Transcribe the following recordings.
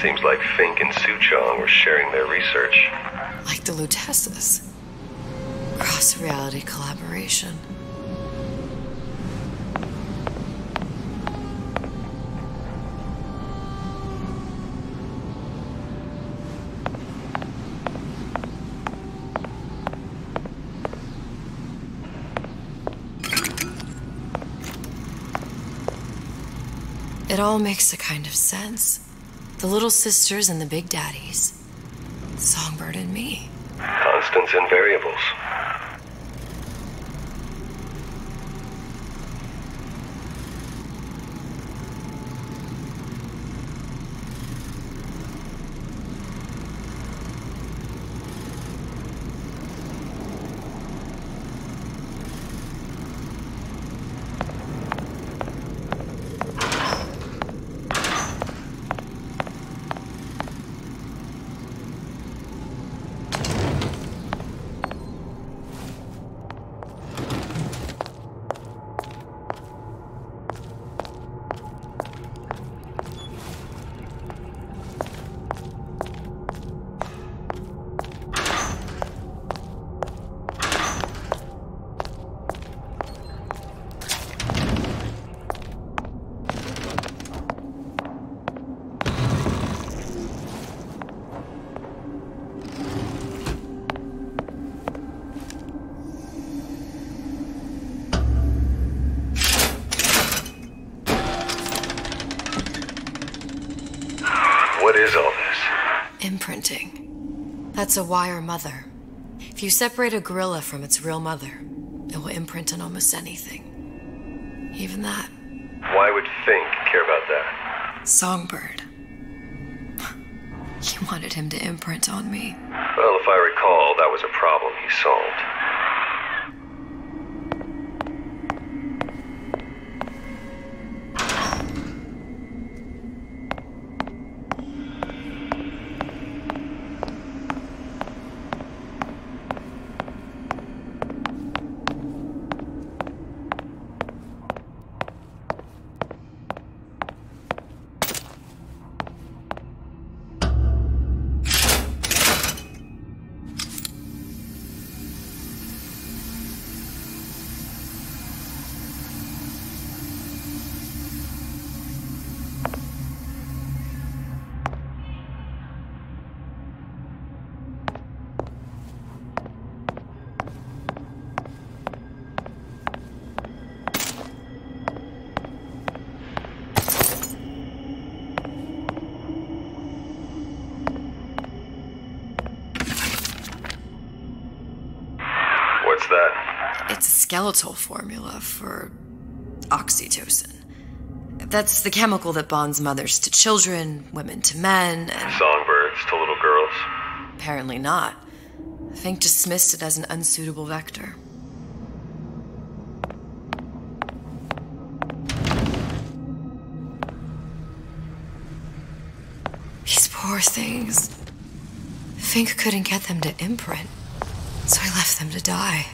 Seems like Fink and Suchong were sharing their research. Like the Lutesses. Cross-reality collaboration. It all makes a kind of sense. The little sisters and the big daddies. Songbird and me. Constants and variables. What is all this? Imprinting. That's a wire mother. If you separate a gorilla from its real mother, it will imprint on almost anything. Even that. Why would Fink care about that? Songbird. He wanted him to imprint on me. Well, if I recall, that was a problem he solved. What's that? It's a skeletal formula for oxytocin. That's the chemical that bonds mothers to children, women to men, and... Songbirds to little girls? Apparently not. Fink dismissed it as an unsuitable vector. These poor things. Fink couldn't get them to imprint, so I left them to die.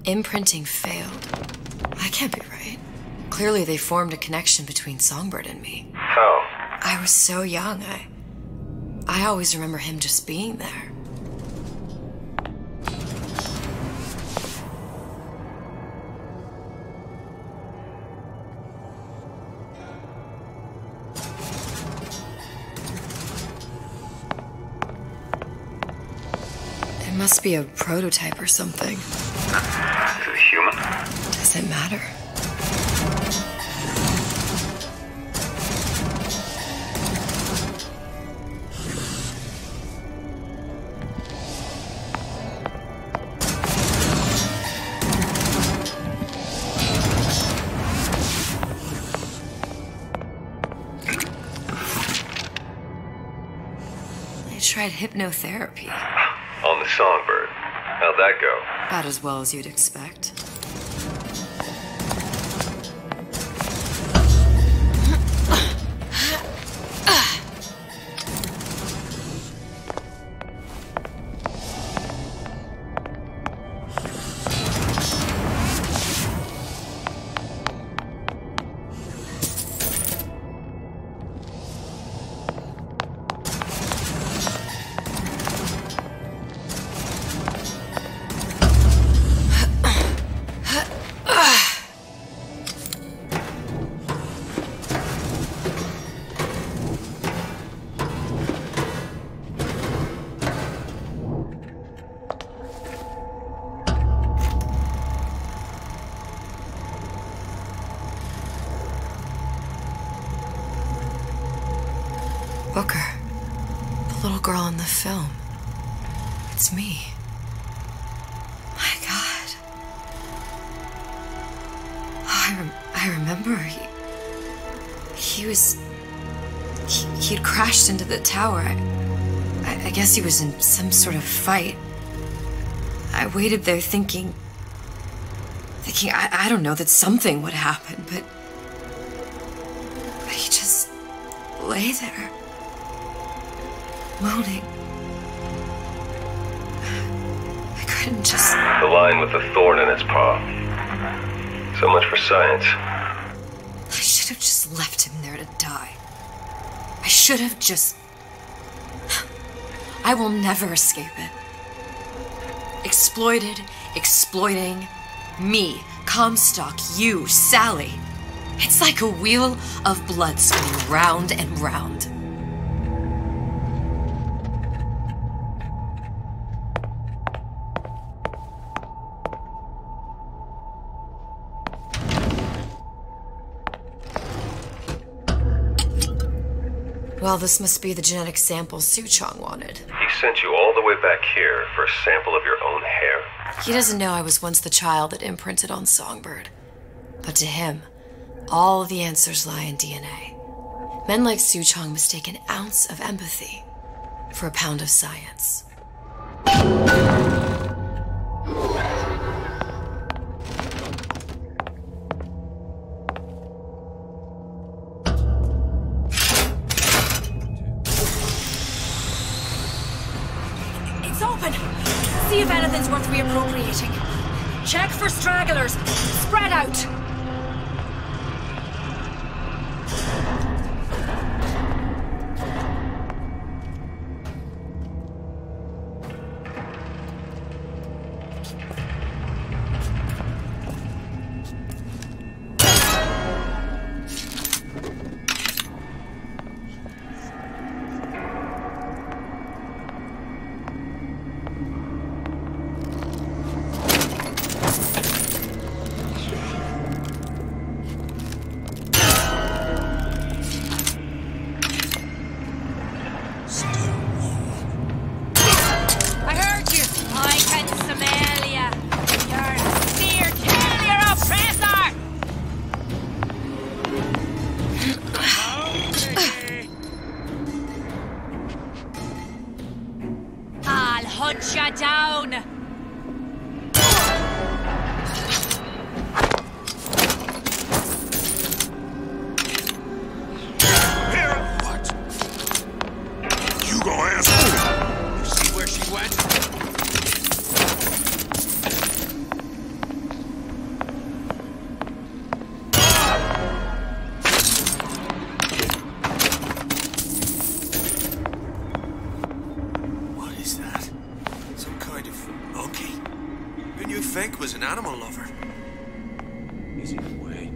Imprinting failed. That can't be right. Clearly they formed a connection between Songbird and me. How? I was so young, I always remember him just being there. It must be a prototype or something. Is it human? Does it matter? tried hypnotherapy. On the Songbird. How'd that go? About as well as you'd expect. Booker, the little girl in the film. It's me. My God. Oh, I remember. He'd crashed into the tower. I guess he was in some sort of fight. I waited there thinking, I don't know, that something would happen, but he just lay there. Moaning. I couldn't just... The line with the thorn in its paw. So much for science. I should have just left him there to die. I should have just... I will never escape it. Exploited, exploiting, me, Comstock, you, Sally. It's like a wheel of blood spinning round and round. Well, this must be the genetic sample Suchong wanted. He sent you all the way back here for a sample of your own hair? He doesn't know I was once the child that imprinted on Songbird. But to him, all the answers lie in DNA. Men like Suchong mistake an ounce of empathy for a pound of science. See if anything's worth reappropriating. Check for stragglers. Spread out. Hunt ya down! Here, what? You gonna ask? You see where she went? What is that? Some kind of monkey? Who knew Fink was an animal lover? Is he away?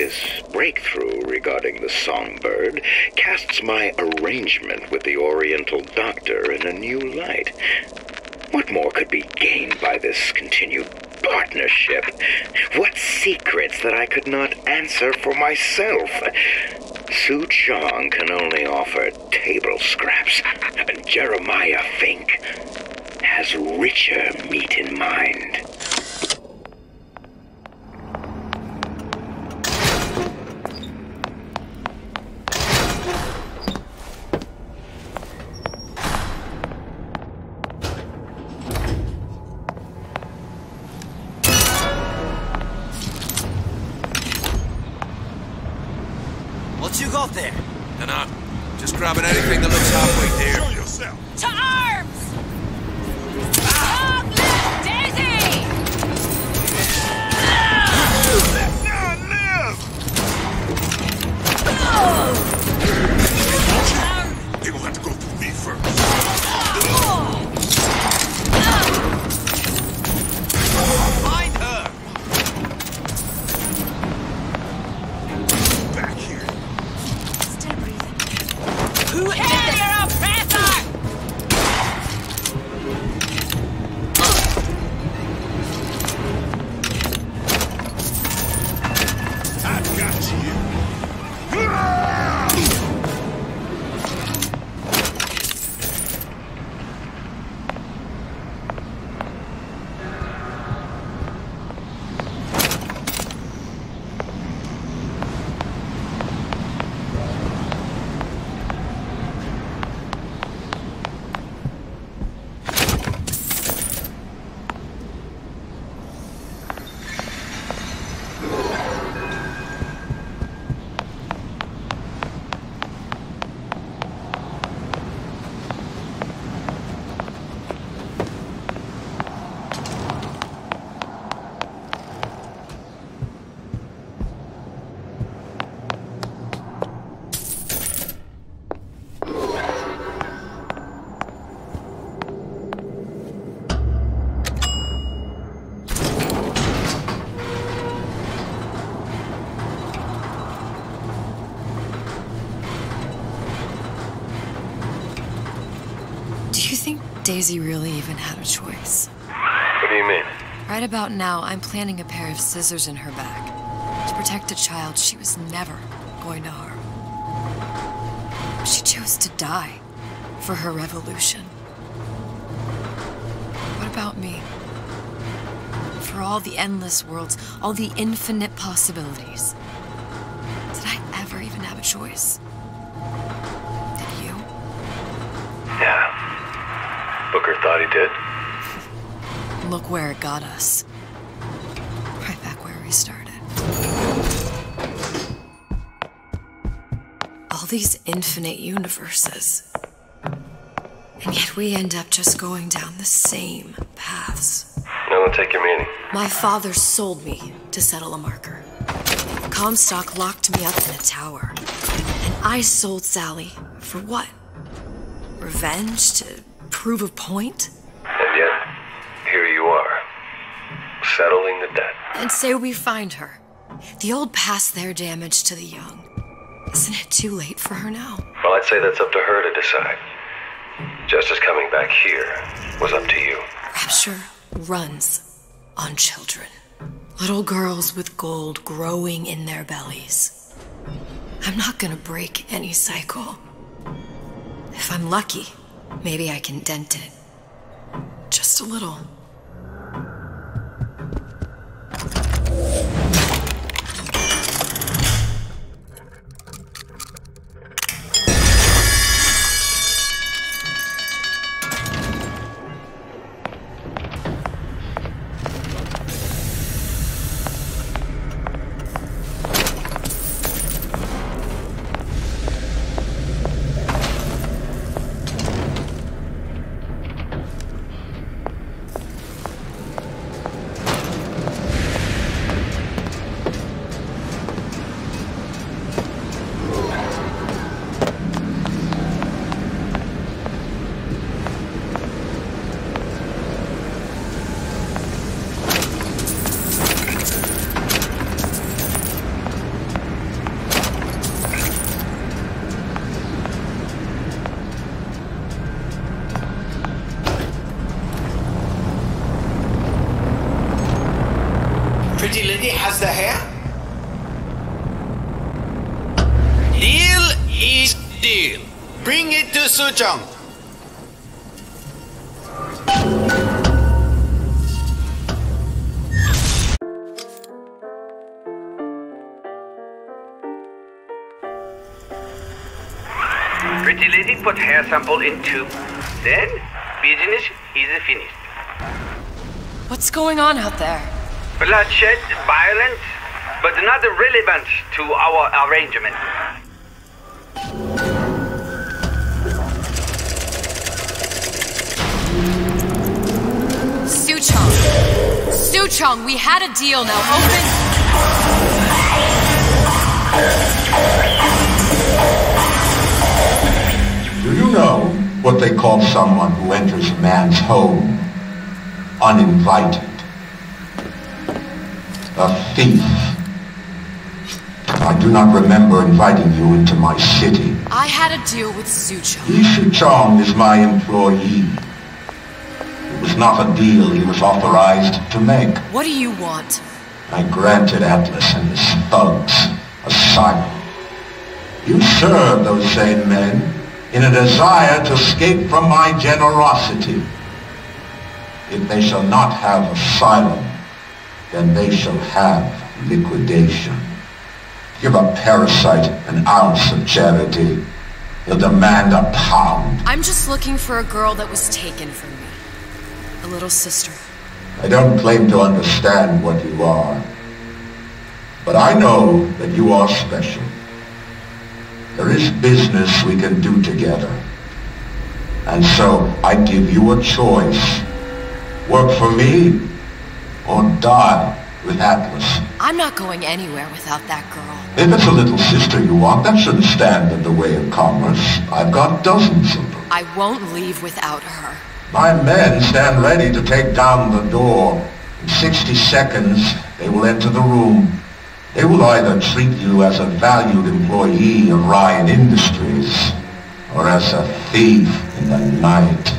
This breakthrough regarding the songbird casts my arrangement with the Oriental Doctor in a new light. What more could be gained by this continued partnership? What secrets that I could not answer for myself? Su Chong can only offer table scraps. Jeremiah Fink has richer meat in mind. What you got there? Dunno. Just grabbing anything that looks halfway there. Show yourself! To arms! Long live Daisy! Let none live! They gonna have to go through me first. Find her! Back here. Still breathing. Who Kill your oppressor! I've got you. Do you think Daisy really even had a choice? What do you mean? Right about now, I'm planting a pair of scissors in her back to protect a child she was never going to harm. She chose to die for her revolution. What about me? For all the endless worlds, all the infinite possibilities. Did I ever even have a choice? Did you? Yeah. Booker thought he did. Look where it got us. Right back where we started. All these infinite universes. And yet we end up just going down the same paths. No, don't take your meaning. My father sold me to settle a marker. Comstock locked me up in a tower. And I sold Sally for what? Revenge? To prove a point? And yet, here you are, settling the debt. And say we find her. The old past their damage to the young. Isn't it too late for her now? Well, I'd say that's up to her to decide. Justice coming back here was up to you. Rapture runs on children. Little girls with gold growing in their bellies. I'm not gonna break any cycle. If I'm lucky, maybe I can dent it. Just a little. Easy deal. Bring it to Suchong. Pretty lady put hair sample in tube. Then, business is finished. What's going on out there? Bloodshed, violence, but not relevant to our arrangement. Suchong, we had a deal, now open... Do you know what they call someone who enters a man's home uninvited? A thief. I do not remember inviting you into my city. I had a deal with Suchong. Suchong is my employee. It was not a deal he was authorized to make. What do you want? I granted Atlas and his thugs asylum. You serve those same men in a desire to escape from my generosity. If they shall not have asylum, then they shall have liquidation. Give a parasite an ounce of charity, he'll demand a pound. I'm just looking for a girl that was taken from me. A little sister. I don't claim to understand what you are, but I know that you are special. There is business we can do together. And so I give you a choice. Work for me, or die with Atlas. I'm not going anywhere without that girl. If it's a little sister you want, that shouldn't stand in the way of commerce. I've got dozens of them. I won't leave without her. My men stand ready to take down the door. In 60 seconds, they will enter the room. They will either treat you as a valued employee of Ryan Industries, or as a thief in the night.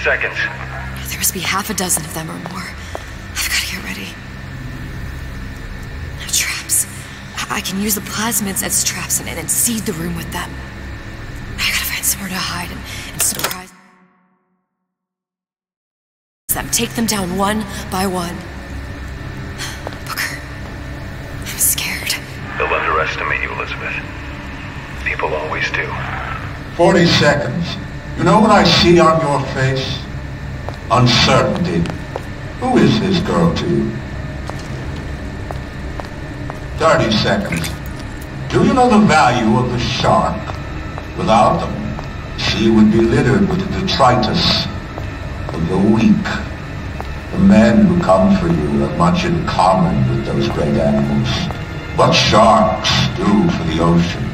Seconds. There must be half a dozen of them or more. I've got to get ready. No traps. I can use the plasmids as traps and seed the room with them. I gotta find somewhere to hide and surprise them. Take them down one by one. Booker, I'm scared. They'll underestimate you, Elizabeth. People always do. 40 seconds. You know what I see on your face? Uncertainty. Who is this girl to you? 30 seconds. Do you know the value of the shark? Without them, the sea would be littered with the detritus of the weak. The men who come for you have much in common with those great animals. What sharks do for the ocean,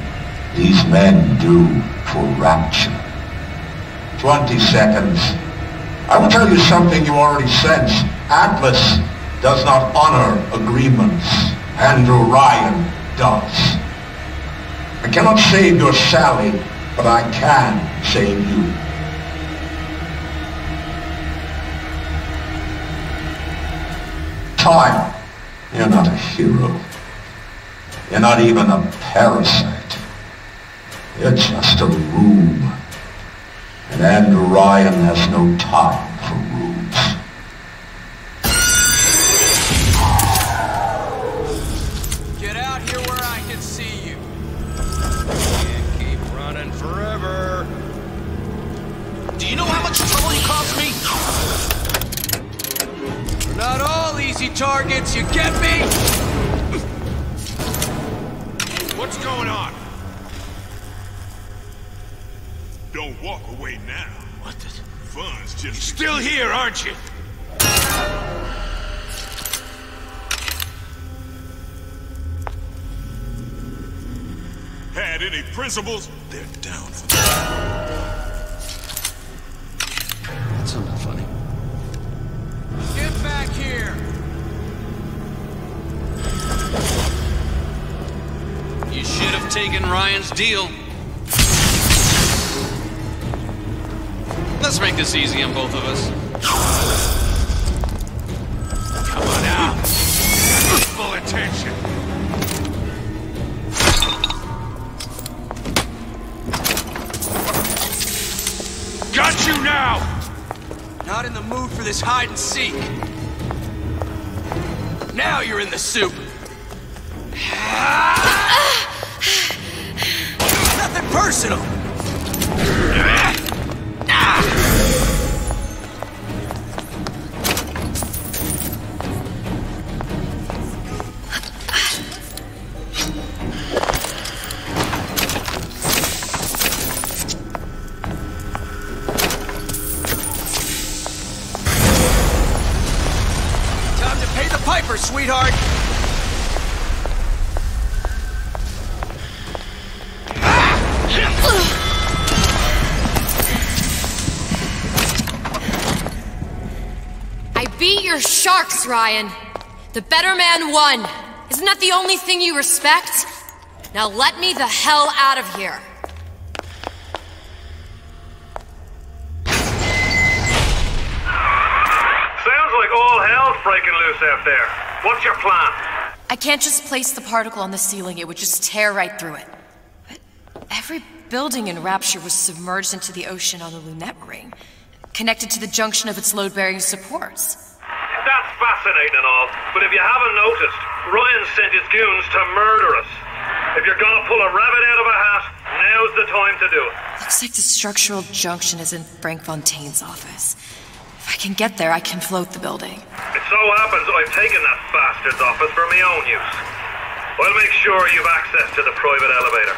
these men do for rapture. 20 seconds. I will tell you something you already sense. Atlas does not honor agreements. Andrew Ryan does. I cannot save your Sally, but I can save you. Time. You're not a hero. You're not even a parasite. You're just a rube. And Andrew Ryan has no time for rubes. Get out here where I can see you. Can't keep running forever. Do you know how much trouble you cost me? We're not all easy targets, you get me? What's going on? Don't walk away now. What the... Fun's just... You're still here, aren't you? Had any principles? They're down for that. That's something funny. Get back here! You should have taken Ryan's deal. Let's make this easy on both of us. Come on out. for this hide and seek. Now you're in the soup. Nothing personal. Time to pay the piper, sweetheart. I beat your sharks, Ryan. The better man won. Isn't that the only thing you respect? Now let me the hell out of here. Sounds like all hell's breaking loose out there. What's your plan? I can't just place the particle on the ceiling, it would just tear right through it. But every building in Rapture was submerged into the ocean on the Lunette ring, connected to the junction of its load-bearing supports. That's fascinating and all, but if you haven't noticed, Ryan sent his goons to murder us. If you're gonna pull a rabbit out of a hat, now's the time to do it. Looks like the structural junction is in Frank Fontaine's office. If I can get there, I can float the building. It so happens I've taken that bastard's office for my own use. I'll make sure you've access to the private elevator.